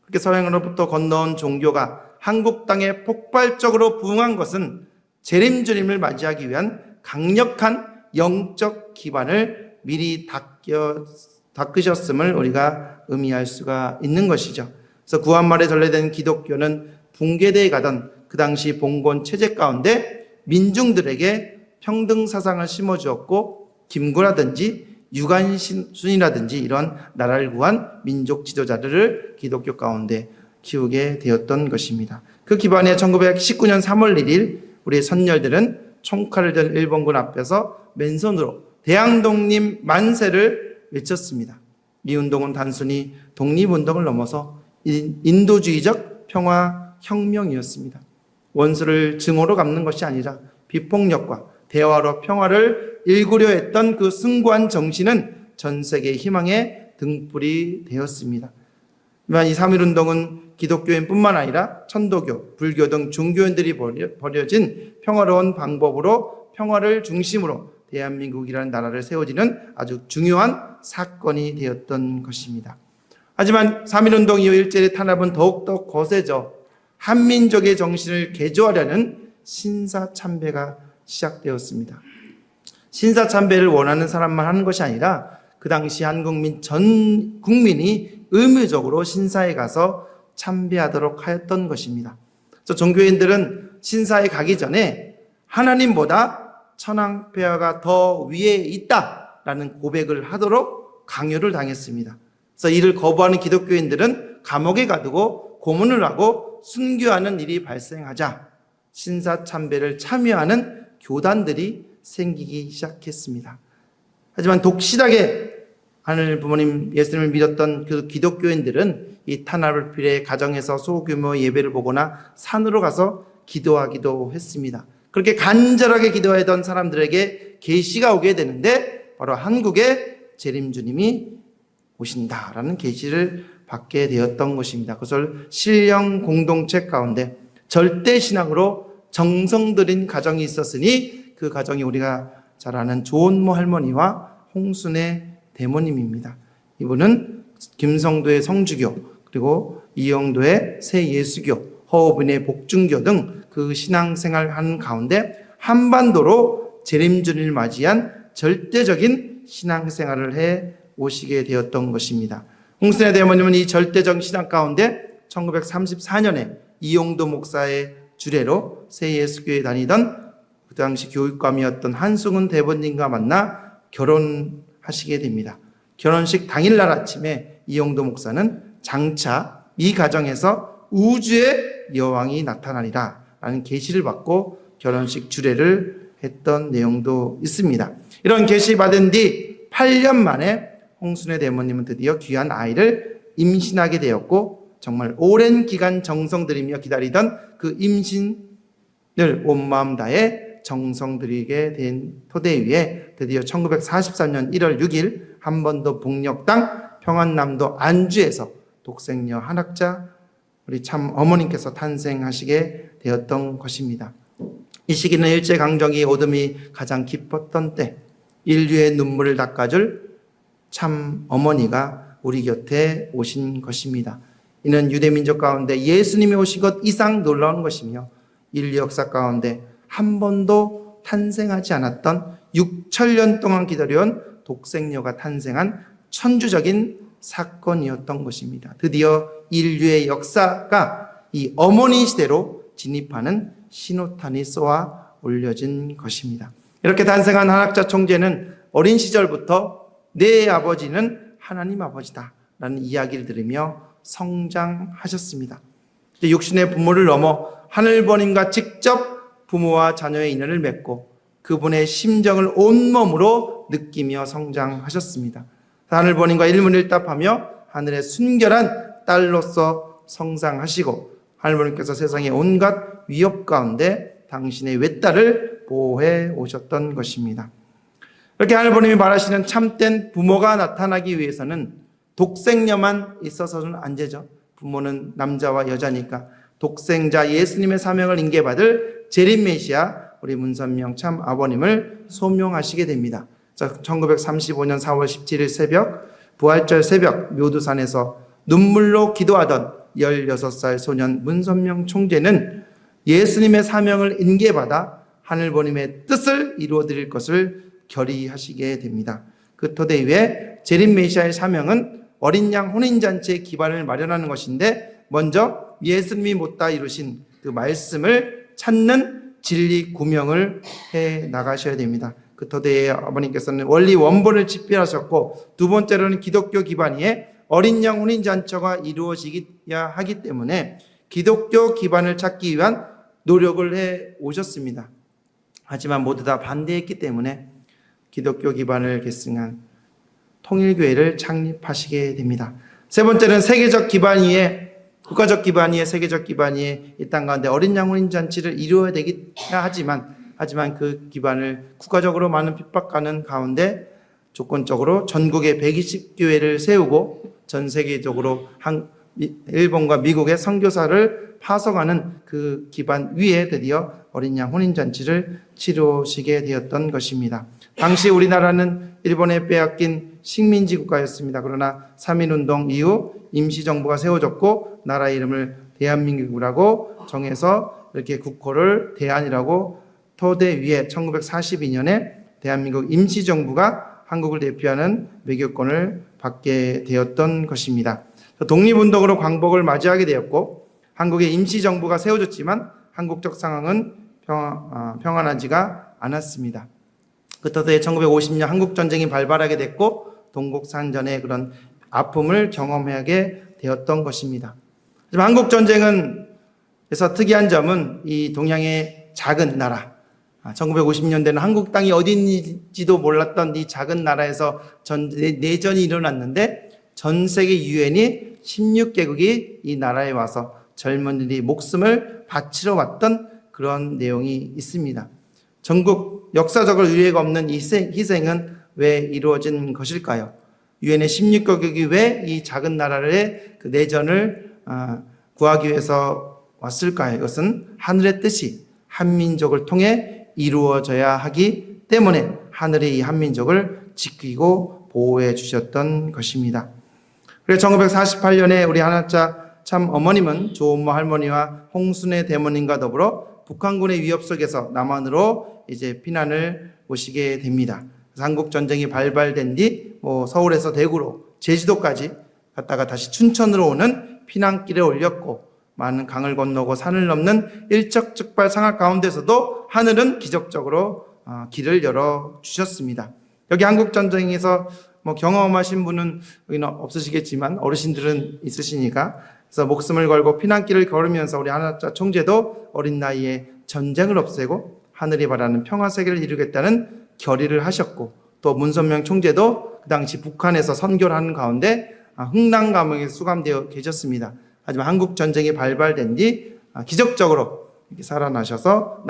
그렇게 서양으로부터 건너온 종교가 한국 땅에 폭발적으로 부흥한 것은 재림주님을 맞이하기 위한 강력한 영적 기반을 미리 닦으셨음을 우리가 의미할 수가 있는 것이죠. 그래서 구한말에 전래된 기독교는 붕괴대에 가던 그 당시 봉건 체제 가운데 민중들에게 평등 사상을 심어주었고 김구라든지 유관순이라든지 이런 나라를 구한 민족 지도자들을 기독교 가운데 키우게 되었던 것입니다. 그 기반에 1919년 3월 1일 우리 선열들은 총칼을 든 일본군 앞에서 맨손으로 대항독립 만세를 외쳤습니다. 이 운동은 단순히 독립운동을 넘어서 인도주의적 평화혁명이었습니다. 원수를 증오로 갚는 것이 아니라 비폭력과 대화로 평화를 일구려 했던 그 숭고한 정신은 전 세계의 희망의 등불이 되었습니다. 이 3.1운동은 기독교인뿐만 아니라 천도교, 불교 등 종교인들이 벌여진 평화로운 방법으로 평화를 중심으로 대한민국이라는 나라를 세워지는 아주 중요한 사건이 되었던 것입니다. 하지만 3.1운동 이후 일제의 탄압은 더욱더 거세져 한민족의 정신을 개조하려는 신사참배가 시작되었습니다. 신사참배를 원하는 사람만 하는 것이 아니라 그 당시 한국민 전 국민이 의무적으로 신사에 가서 참배하도록 하였던 것입니다. 그래서 종교인들은 신사에 가기 전에 하나님보다 천황폐하가 더 위에 있다라는 고백을 하도록 강요를 당했습니다. 그래서 이를 거부하는 기독교인들은 감옥에 가두고 고문을 하고 순교하는 일이 발생하자 신사참배를 참여하는 교단들이 생기기 시작했습니다. 하지만 독실하게 하늘 부모님 예수님을 믿었던 그 기독교인들은 이 탄압을 피해 가정에서 소규모 예배를 보거나 산으로 가서 기도하기도 했습니다. 그렇게 간절하게 기도하던 사람들에게 계시가 오게 되는데 바로 한국에 재림주님이 오신다라는 계시를 받게 되었던 것입니다. 그것을 신령 공동체 가운데 절대신앙으로 정성 들인 가정이 있었으니 그 가정이 우리가 잘 아는 조은모 할머니와 홍순애 대모님입니다. 이분은 김성도의 성주교, 그리고 이영도의 새예수교, 허우빈의 복중교 등 그 신앙생활 하는 가운데 한반도로 재림주님을 맞이한 절대적인 신앙생활을 해 오시게 되었던 것입니다. 홍순애 대모님은 이 절대적 신앙 가운데 1934년에 이용도 목사의 주례로 새예수교에 다니던 그 당시 교육감이었던 한승훈 대법님과 만나 결혼하시게 됩니다. 결혼식 당일날 아침에 이용도 목사는 장차 이 가정에서 우주의 여왕이 나타나리라 라는 계시를 받고 결혼식 주례를 했던 내용도 있습니다. 이런 계시 받은 뒤 8년 만에 홍순애 대모님은 드디어 귀한 아이를 임신하게 되었고 정말 오랜 기간 정성 들이며 기다리던 그 임신을 온 마음 다해 정성 들이게 된 토대 위에 드디어 1943년 1월 6일 한번도 북녘땅 평안남도 안주에서 독생녀 한학자 우리 참 어머님께서 탄생하시게 되었던 것입니다. 이 시기는 일제강점기 오둠이 가장 깊었던 때 인류의 눈물을 닦아줄 참 어머니가 우리 곁에 오신 것입니다. 이는 유대민족 가운데 예수님이 오신 것 이상 놀라운 것이며 인류 역사 가운데 한 번도 탄생하지 않았던 6,000년 동안 기다려온 독생녀가 탄생한 천주적인 사건이었던 것입니다. 드디어 인류의 역사가 이 어머니 시대로 진입하는 신호탄이 쏘아 올려진 것입니다. 이렇게 탄생한 한학자 총재는 어린 시절부터 내 아버지는 하나님 아버지다 라는 이야기를 들으며 성장하셨습니다. 육신의 부모를 넘어 하늘버님과 직접 부모와 자녀의 인연을 맺고 그분의 심정을 온몸으로 느끼며 성장하셨습니다. 하늘버님과 일문일답하며 하늘의 순결한 딸로서 성장하시고 하늘버님께서 세상의 온갖 위협 가운데 당신의 외딸을 보호해 오셨던 것입니다. 이렇게 하늘버님이 말하시는 참된 부모가 나타나기 위해서는 독생녀만 있어서는 안 되죠. 부모는 남자와 여자니까 독생자 예수님의 사명을 인계받을 재림 메시아 우리 문선명 참 아버님을 소명하시게 됩니다. 1935년 4월 17일 새벽 부활절 새벽 묘두산에서 눈물로 기도하던 16살 소년 문선명 총재는 예수님의 사명을 인계받아 하늘버님의 뜻을 이루어드릴 것을 결의하시게 됩니다. 그 토대 위에 재림 메시아의 사명은 어린 양 혼인잔치의 기반을 마련하는 것인데 먼저 예수님이 못다 이루신 그 말씀을 찾는 진리 구명을 해 나가셔야 됩니다. 그 토대에 아버님께서는 원리 원본을 집필하셨고 두 번째로는 기독교 기반 위에 어린 양 혼인잔치가 이루어지어야 하기 때문에 기독교 기반을 찾기 위한 노력을 해 오셨습니다. 하지만 모두 다 반대했기 때문에 기독교 기반을 계승한 통일교회를 창립하시게 됩니다. 세 번째는 세계적 기반 위에 국가적 기반 위에 세계적 기반 위에 이 땅 가운데 어린 양 혼인잔치를 이루어야 하지만 그 기반을 국가적으로 많은 핍박하는 가운데 조건적으로 전국에 120교회를 세우고 전 세계적으로 일본과 미국의 선교사를 파송하는 그 기반 위에 드디어 어린 양 혼인잔치를 치르시게 되었던 것입니다. 당시 우리나라는 일본에 빼앗긴 식민지 국가였습니다. 그러나 3.1운동 이후 임시정부가 세워졌고 나라 이름을 대한민국이라고 정해서 이렇게 국호를 대한이라고 토대 위에 1942년에 대한민국 임시정부가 한국을 대표하는 외교권을 받게 되었던 것입니다. 독립운동으로 광복을 맞이하게 되었고 한국의 임시정부가 세워졌지만 한국적 상황은 평안하지가 않았습니다. 그 터에 1950년 한국전쟁이 발발하게 됐고 동국산전의 그런 아픔을 경험하게 되었던 것입니다. 하지만 한국전쟁에서 특이한 점은 이 동양의 작은 나라 1950년대는 한국 땅이 어딘지도 몰랐던 이 작은 나라에서 내전이 일어났는데 전 세계 유엔이 16개국이 이 나라에 와서 젊은이들이 목숨을 바치러 왔던 그런 내용이 있습니다. 전국 역사적으로 유례가 없는 이 희생은 왜 이루어진 것일까요? 유엔의 16개국이 왜 이 작은 나라의 그 내전을 구하기 위해서 왔을까요? 이것은 하늘의 뜻이 한민족을 통해 이루어져야 하기 때문에 하늘이 이 한민족을 지키고 보호해 주셨던 것입니다. 그래서 1948년에 우리 한학자 참 어머님은 조은모 할머니와 홍순애 대모님과 더불어 북한군의 위협 속에서 남한으로 이제 피난을 오시게 됩니다. 한국 전쟁이 발발된 뒤 서울에서 대구로 제주도까지 갔다가 다시 춘천으로 오는 피난길에 올렸고 많은 강을 건너고 산을 넘는 일척즉발 상황 가운데서도 하늘은 기적적으로 길을 열어 주셨습니다. 여기 한국 전쟁에서 경험하신 분은 여기는 없으시겠지만 어르신들은 있으시니까 그래서 목숨을 걸고 피난길을 걸으면서 우리 한학자 총재도 어린 나이에 전쟁을 없애고 하늘이 바라는 평화 세계를 이루겠다는 결의를 하셨고 또 문선명 총재도 그 당시 북한에서 선교를 하는 가운데 흥남 감옥에 수감되어 계셨습니다. 하지만 한국 전쟁이 발발된 뒤 기적적으로 이렇게 살아나셔서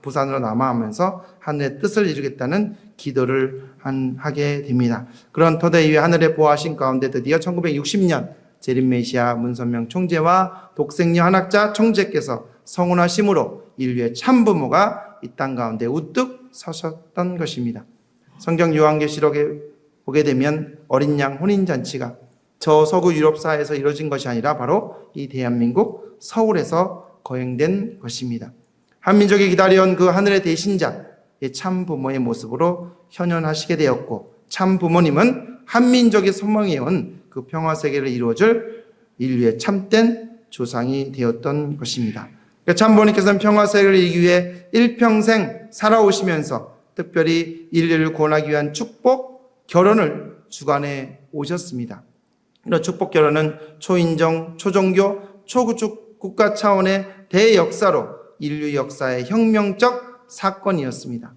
부산으로 남하하면서 하늘의 뜻을 이루겠다는 기도를 하게 됩니다. 그런 토대 위에 하늘의 보호하신 가운데 드디어 1960년 재림 메시아 문선명 총재와 독생녀 한학자 총재께서 성혼하심으로 인류의 참부모가 이 땅 가운데 우뚝 서셨던 것입니다. 성경 요한계시록에 보게 되면 어린 양 혼인잔치가 저 서구 유럽 사회에서 이루어진 것이 아니라 바로 이 대한민국 서울에서 거행된 것입니다. 한민족이 기다려온 그 하늘의 대신자 참부모의 모습으로 현현하시게 되었고 참부모님은 한민족이 소망해온 그 평화세계를 이루어줄 인류의 참된 조상이 되었던 것입니다. 참부모님께서는 평화세계를 이루기 위해 일평생 살아오시면서 특별히 인류를 구원하기 위한 축복 결혼을 주관해 오셨습니다. 이런 축복 결혼은 초인종, 초종교, 초구축 국가 차원의 대역사로 인류 역사의 혁명적 사건이었습니다.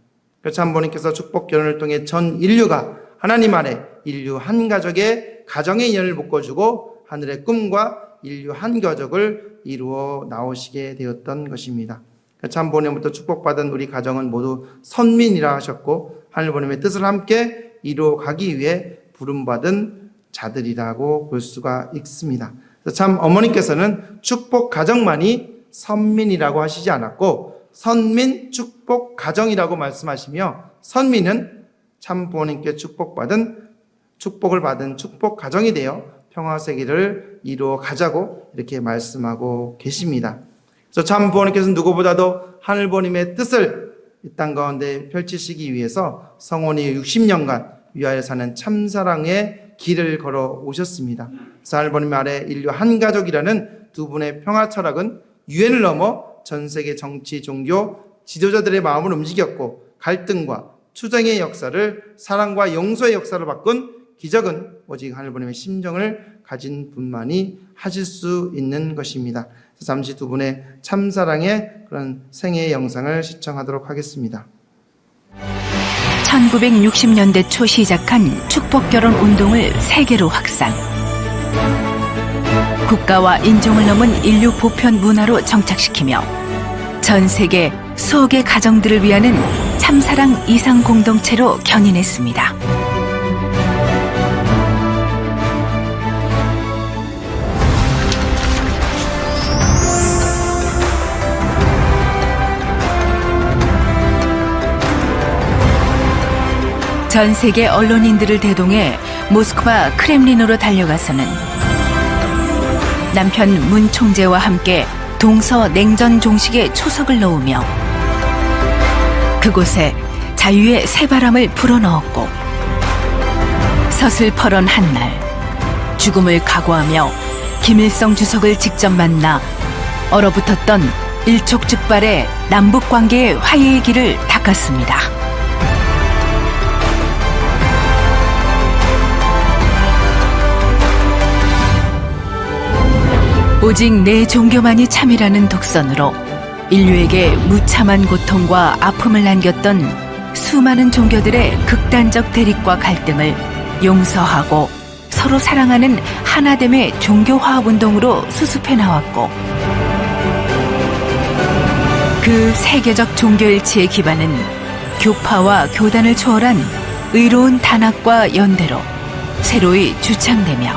참부모님께서 축복 결혼을 통해 전 인류가 하나님 아래 인류 한 가족의 가정의 인연을 묶어주고 하늘의 꿈과 인류 한 가족을 이루어 나오시게 되었던 것입니다. 참부모님부터 축복받은 우리 가정은 모두 선민이라 하셨고 하늘부모님의 뜻을 함께 이루어 가기 위해 부름받은 자들이라고 볼 수가 있습니다. 참 어머니께서는 축복 가정만이 선민이라고 하시지 않았고 선민 축복 가정이라고 말씀하시며 선민은 참 부모님께 축복을 받은 축복 가정이 되어 평화세계를 이루어 가자고 이렇게 말씀하고 계십니다. 그래서 참 부모님께서는 누구보다도 하늘 부모님의 뜻을 이 땅 가운데 펼치시기 위해서 성원이 60년간 위하여 사는 참사랑의 길을 걸어 오셨습니다. 그래서 하늘 부모님 아래 인류 한 가족이라는 두 분의 평화 철학은 유엔을 넘어 전 세계 정치, 종교, 지도자들의 마음을 움직였고 갈등과 투쟁의 역사를 사랑과 용서의 역사로 바꾼 기적은 오직 하늘부모님의 심정을 가진 분만이 하실 수 있는 것입니다. 잠시 두 분의 참사랑의 그런 생애 영상을 시청하도록 하겠습니다. 1960년대 초 시작한 축복결혼 운동을 세계로 확산. 국가와 인종을 넘은 인류 보편 문화로 정착시키며 전 세계 수억의 가정들을 위하는 참사랑 이상 공동체로 견인했습니다. 전 세계 언론인들을 대동해 모스크바 크렘린으로 달려가서는 남편 문 총재와 함께 동서 냉전 종식에 초석을 놓으며 그곳에 자유의 새바람을 불어넣었고 서슬퍼런 한날 죽음을 각오하며 김일성 주석을 직접 만나 얼어붙었던 일촉즉발의 남북관계의 화해의 길을 닦았습니다. 오직 내 종교만이 참이라는 독선으로 인류에게 무참한 고통과 아픔을 남겼던 수많은 종교들의 극단적 대립과 갈등을 용서하고 서로 사랑하는 하나됨의 종교화합운동으로 수습해 나왔고 그 세계적 종교일치의 기반은 교파와 교단을 초월한 의로운 단합과 연대로 새로이 주창되며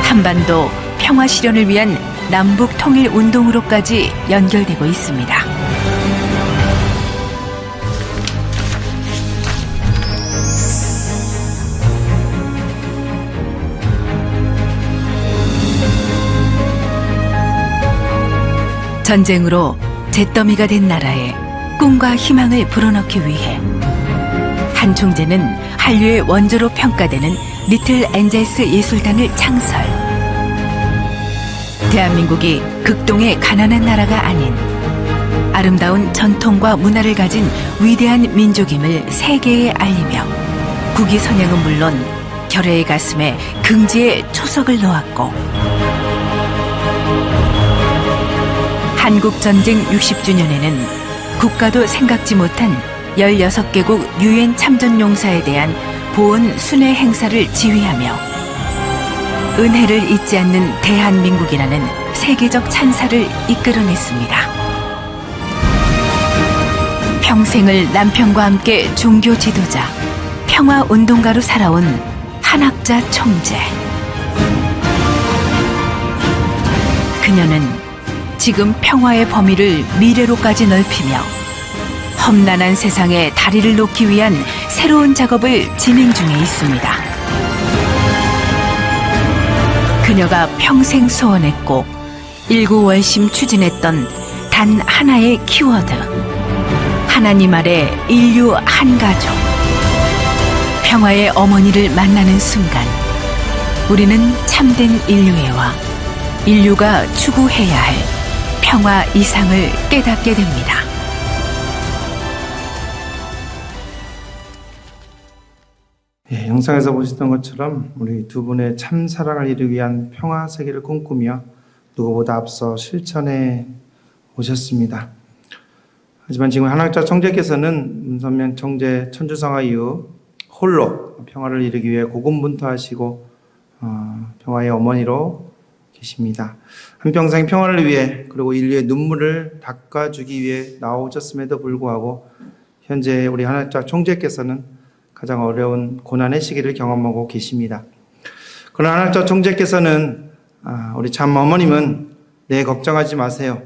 한반도 평화 실현을 위한 남북 통일 운동으로까지 연결되고 있습니다. 전쟁으로 잿더미가 된 나라에 꿈과 희망을 불어넣기 위해 한 총재는 한류의 원조로 평가되는 리틀 엔젤스 예술단을 창설. 대한민국이 극동의 가난한 나라가 아닌 아름다운 전통과 문화를 가진 위대한 민족임을 세계에 알리며 국위 선양은 물론 결의의 가슴에 긍지의 초석을 놓았고 한국전쟁 60주년에는 국가도 생각지 못한 16개국 유엔 참전용사에 대한 보훈 순회 행사를 지휘하며 은혜를 잊지 않는 대한민국이라는 세계적 찬사를 이끌어냈습니다. 평생을 남편과 함께 종교 지도자, 평화 운동가로 살아온 한학자 총재. 그녀는 지금 평화의 범위를 미래로까지 넓히며 험난한 세상에 다리를 놓기 위한 새로운 작업을 진행 중에 있습니다. 그녀가 평생 소원했고 일구월심 추진했던 단 하나의 키워드, 하나님 아래 인류 한 가족. 평화의 어머니를 만나는 순간 우리는 참된 인류애와 인류가 추구해야 할 평화 이상을 깨닫게 됩니다. 예, 영상에서 보셨던 것처럼 우리 두 분의 참 사랑을 이루기 위한 평화 세계를 꿈꾸며 누구보다 앞서 실천해 오셨습니다. 하지만 지금 한학자 총재께서는 문선명 총재 천주성화 이후 홀로 평화를 이루기 위해 고군분투하시고 평화의 어머니로 계십니다. 한평생 평화를 위해 그리고 인류의 눈물을 닦아주기 위해 나오셨음에도 불구하고 현재 우리 한학자 총재께서는 가장 어려운 고난의 시기를 경험하고 계십니다. 그러나 한학자 총재께서는 우리 참 어머님은 네, 걱정하지 마세요.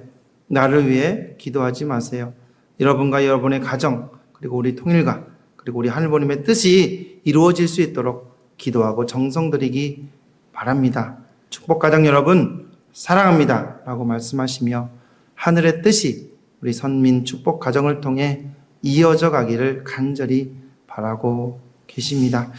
나를 위해 기도하지 마세요. 여러분과 여러분의 가정 그리고 우리 통일가 그리고 우리 하늘부모님의 뜻이 이루어질 수 있도록 기도하고 정성 들이기 바랍니다. 축복가정 여러분 사랑합니다 라고 말씀하시며 하늘의 뜻이 우리 선민 축복가정을 통해 이어져 가기를 간절히 바라고 계십니다.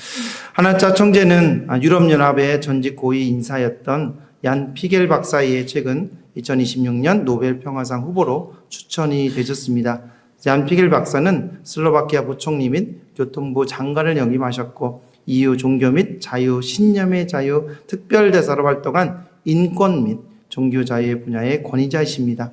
한학자 총재는 유럽연합의 전직 고위 인사였던 얀 피겔 박사의 최근 2026년 노벨 평화상 후보로 추천이 되셨습니다. 얀 피겔 박사는 슬로바키아 부총리 및 교통부 장관을 역임하셨고 EU 종교 및 자유, 신념의 자유 특별대사로 활동한 인권 및 종교 자유의 분야의 권위자이십니다.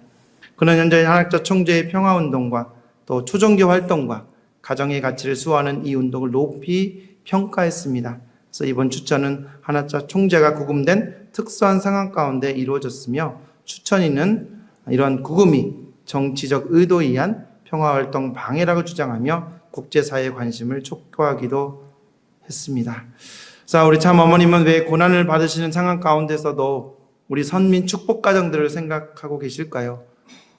그는 현재 한학자 총재의 평화운동과 또 초종교 활동과 가정의 가치를 수호하는 이 운동을 높이 평가했습니다. 그래서 이번 추천은 한학자 총재가 구금된 특수한 상황 가운데 이루어졌으며 추천인은 이러한 구금이 정치적 의도에 의한 평화활동 방해라고 주장하며 국제사회의 관심을 촉구하기도 했습니다. 자, 우리 참 어머님은 왜 고난을 받으시는 상황 가운데서도 우리 선민 축복 가정들을 생각하고 계실까요?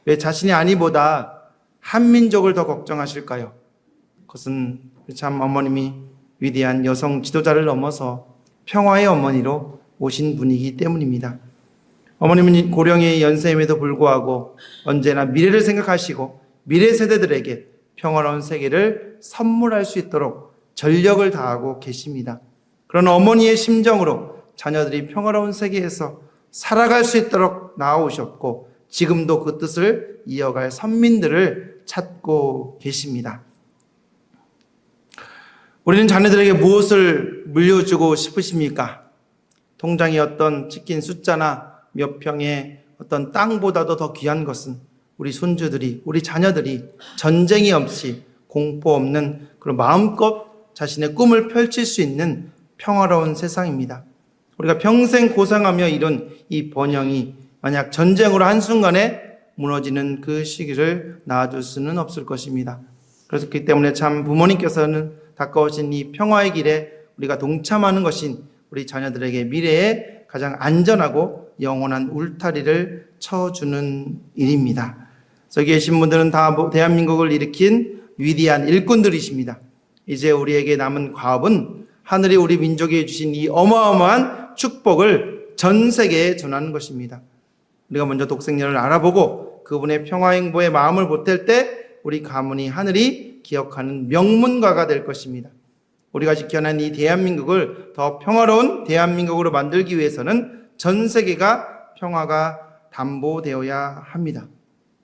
왜 자신의 안위보다 한민족을 더 걱정하실까요? 그것은 참 어머님이 위대한 여성 지도자를 넘어서 평화의 어머니로 오신 분이기 때문입니다. 어머님은 고령의 연세임에도 불구하고 언제나 미래를 생각하시고 미래 세대들에게 평화로운 세계를 선물할 수 있도록 전력을 다하고 계십니다. 그런 어머니의 심정으로 자녀들이 평화로운 세계에서 살아갈 수 있도록 나아오셨고 지금도 그 뜻을 이어갈 선민들을 찾고 계십니다. 우리는 자녀들에게 무엇을 물려주고 싶으십니까? 통장의 어떤 찍힌 숫자나 몇 평의 어떤 땅보다도 더 귀한 것은 우리 손주들이, 우리 자녀들이 전쟁이 없이 공포 없는 그런 마음껏 자신의 꿈을 펼칠 수 있는 평화로운 세상입니다. 우리가 평생 고생하며 이룬 이 번영이 만약 전쟁으로 한순간에 무너지는 그 시기를 낳아줄 수는 없을 것입니다. 그래서 그렇기 때문에 참 부모님께서는 가까우신 이 평화의 길에 우리가 동참하는 것인 우리 자녀들에게 미래에 가장 안전하고 영원한 울타리를 쳐주는 일입니다. 저기 계신 분들은 다 대한민국을 일으킨 위대한 일꾼들이십니다. 이제 우리에게 남은 과업은 하늘이 우리 민족에 주신 이 어마어마한 축복을 전 세계에 전하는 것입니다. 우리가 먼저 독생녀를 알아보고 그분의 평화 행보에 마음을 보탤 때 우리 가문이 하늘이 기억하는 명문가가 될 것입니다. 우리가 지켜낸 이 대한민국을 더 평화로운 대한민국으로 만들기 위해서는 전 세계가 평화가 담보되어야 합니다.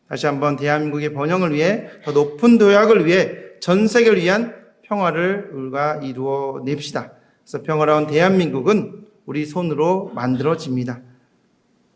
다시 한번 대한민국의 번영을 위해 더 높은 도약을 위해 전 세계를 위한 평화를 우리가 이루어 냅시다. 그래서 평화로운 대한민국은 우리 손으로 만들어집니다.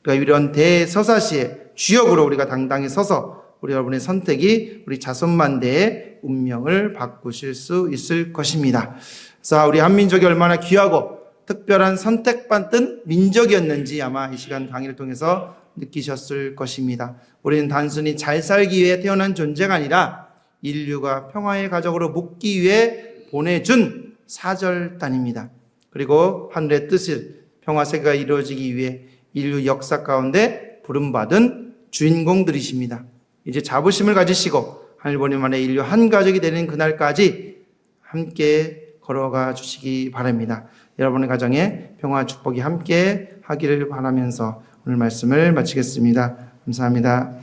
그러니까 이런 대서사시의 주역으로 우리가 당당히 서서 우리 여러분의 선택이 우리 자손만대의 운명을 바꾸실 수 있을 것입니다. 그래서 우리 한민족이 얼마나 귀하고 특별한 선택받은 민족이었는지 아마 이 시간 강의를 통해서 느끼셨을 것입니다. 우리는 단순히 잘 살기 위해 태어난 존재가 아니라 인류가 평화의 가족으로 묵기 위해 보내준 사절단입니다. 그리고 하늘의 뜻을 평화세계가 이루어지기 위해 인류 역사 가운데 부름받은 주인공들이십니다. 이제 자부심을 가지시고 하늘부모님 안에 인류 한 가족이 되는 그날까지 함께 걸어가 주시기 바랍니다. 여러분의 가정에 평화 축복이 함께 하기를 바라면서 오늘 말씀을 마치겠습니다. 감사합니다.